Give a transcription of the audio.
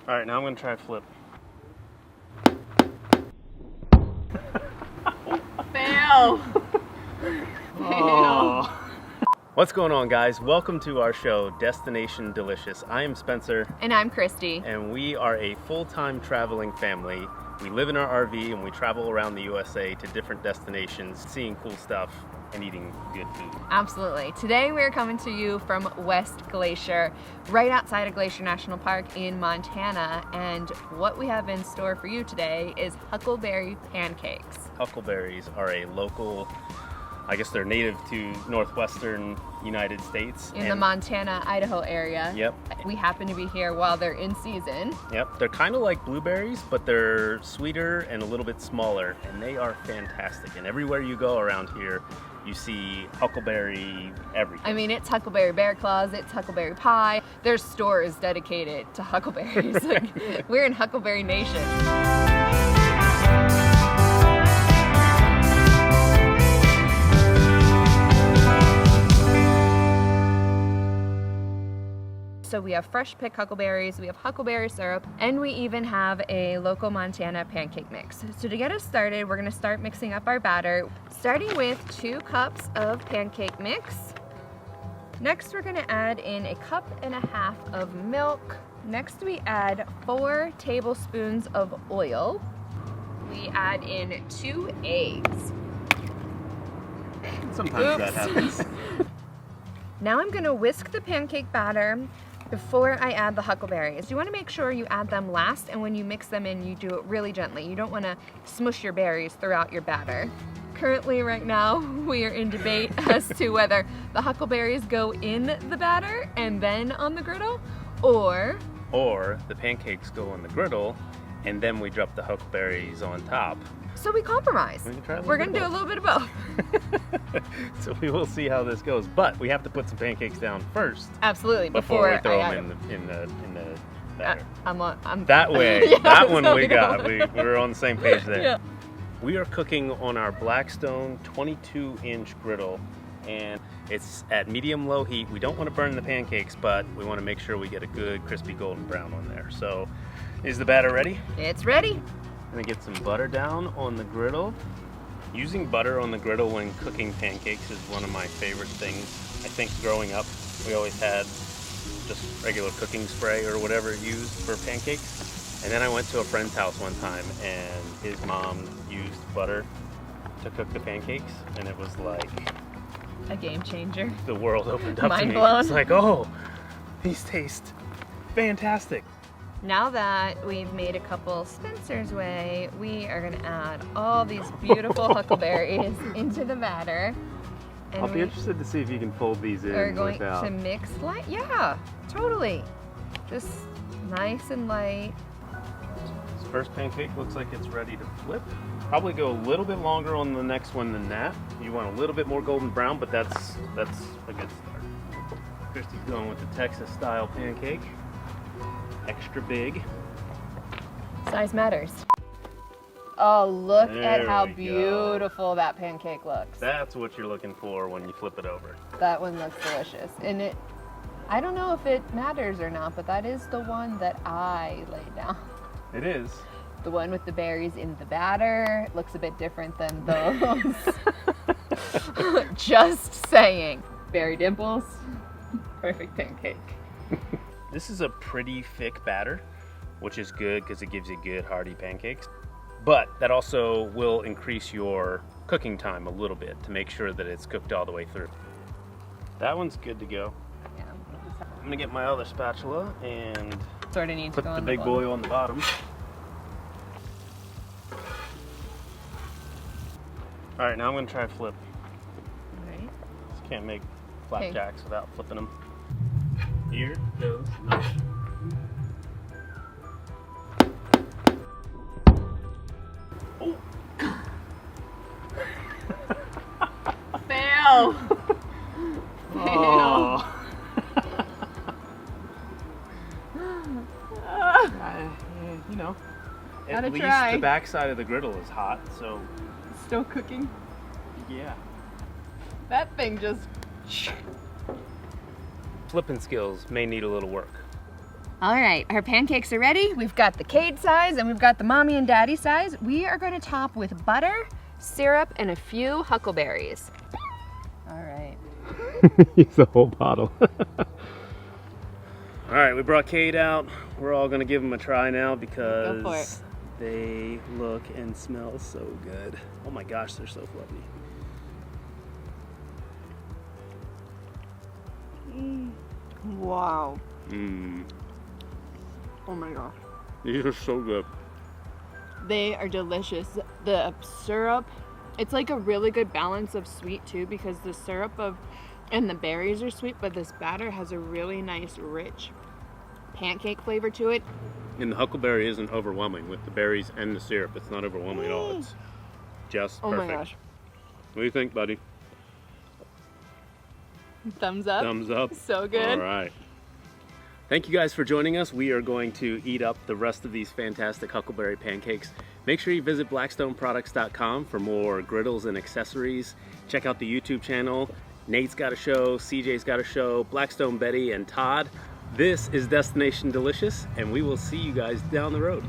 All right, now I'm gonna try a flip. Fail. Oh. What's going on, guys? Welcome to our show, Destination Delicious. I am Spencer. And I'm Christy. And we are a full-time traveling family. We live in our RV and we travel around the USA to different destinations, seeing cool stuff and eating good food. Absolutely. Today we're coming to you from West Glacier, right outside of Glacier National Park in Montana. And what we have in store for you today is Huckleberry Pancakes. Huckleberries are a local, I guess they're native to northwestern United States. In the Montana, Idaho area. Yep. We happen to be here while they're in season. Yep, they're kind of like blueberries, but they're sweeter and a little bit smaller, and they are fantastic. And everywhere you go around here, you see huckleberry everything. I mean, it's Huckleberry Bear Claws, it's Huckleberry Pie. There's stores dedicated to huckleberries. Like, we're in Huckleberry Nation. So we have fresh picked huckleberries, we have huckleberry syrup, and we even have a local Montana pancake mix. So to get us started, we're gonna start mixing up our batter, starting with 2 cups of pancake mix. Next, we're gonna add in 1.5 cups of milk. Next, we add 4 tablespoons of oil. We add in 2 eggs. Sometimes that happens. Now I'm gonna whisk the pancake batter before I add the huckleberries. You wanna make sure you add them last, and when you mix them in, you do it really gently. You don't wanna smush your berries throughout your batter. Currently, right now, we are in debate as to whether the huckleberries go in the batter and then on the griddle, or the pancakes go on the griddle, and then we drop the huckleberries on top. so we compromise. We're gonna do a little bit of both. So we will see how this goes, but we have to put some pancakes down first. Absolutely, before we throw them in the batter. I'm that way, yeah, that one so we got. We're on the same page there. Yeah. We are cooking on our Blackstone 22-inch griddle, and it's at medium-low heat. We don't want to burn the pancakes, but we want to make sure we get a good crispy golden brown on there. So, is the batter ready? It's ready. I'm gonna get some butter down on the griddle. Using butter on the griddle when cooking pancakes is one of my favorite things. I think growing up, we always had just regular cooking spray or whatever used for pancakes. And then I went to a friend's house one time and his mom used butter to cook the pancakes, and it was like A game changer. the world opened up to Mind me. blown. It's like, oh, these taste fantastic. Now that we've made a couple Spencer's way, we are gonna add all these beautiful huckleberries into the batter. And I'll be interested to see if you can fold these in we're going without. to mix light. Yeah, totally. Just nice and light. This first pancake looks like it's ready to flip. Probably go a little bit longer on the next one than that. You want a little bit more golden brown, but that's a good start. Christy's going with the Texas style pancake. Extra big. Size matters. Oh, look at There how we go. beautiful that pancake looks. That's what you're looking for when you flip it over. That one looks delicious. And I don't know if it matters or not, but that is the one that I laid down. It is. The one with the berries in the batter looks a bit different than those. Just saying. Berry dimples, perfect pancake. This is a pretty thick batter, which is good because it gives you good hearty pancakes. But that also will increase your cooking time a little bit to make sure that it's cooked all the way through. That one's good to go. Yeah. I'm gonna get my other spatula and Sort of need to put go the on big bottom. boy on the bottom. All right, now I'm gonna try a flip. Right. Just can't make flapjacks without flipping them. Here goes nothing. Oh. Fail. Oh. You know, at Gotta least try. the backside of the griddle is hot, so Still cooking. yeah. That thing just Flipping skills may need a little work. All right, our pancakes are ready. We've got the Cade size and we've got the mommy and daddy size. We are going to top with butter, syrup, and a few huckleberries. All right. Use the whole bottle. All right, we brought Cade out. We're all gonna give them a try now because they look and smell so good. Oh my gosh, they're so fluffy. Wow. Mmm. Oh my gosh. These are so good. They are delicious. The syrup, it's like a really good balance of sweet too, because the syrup and the berries are sweet, but this batter has a really nice, rich pancake flavor to it. And the huckleberry isn't overwhelming with the berries and the syrup. It's not overwhelming at all. It's just perfect. Oh my gosh. What do you think, buddy? Thumbs up. Thumbs up. So good. All right. Thank you guys for joining us. We are going to eat up the rest of these fantastic huckleberry pancakes. Make sure you visit blackstoneproducts.com for more griddles and accessories. Check out the YouTube channel. Nate's got a show, CJ's got a show, Blackstone Betty and Todd. This is Destination Delicious, and we will see you guys down the road.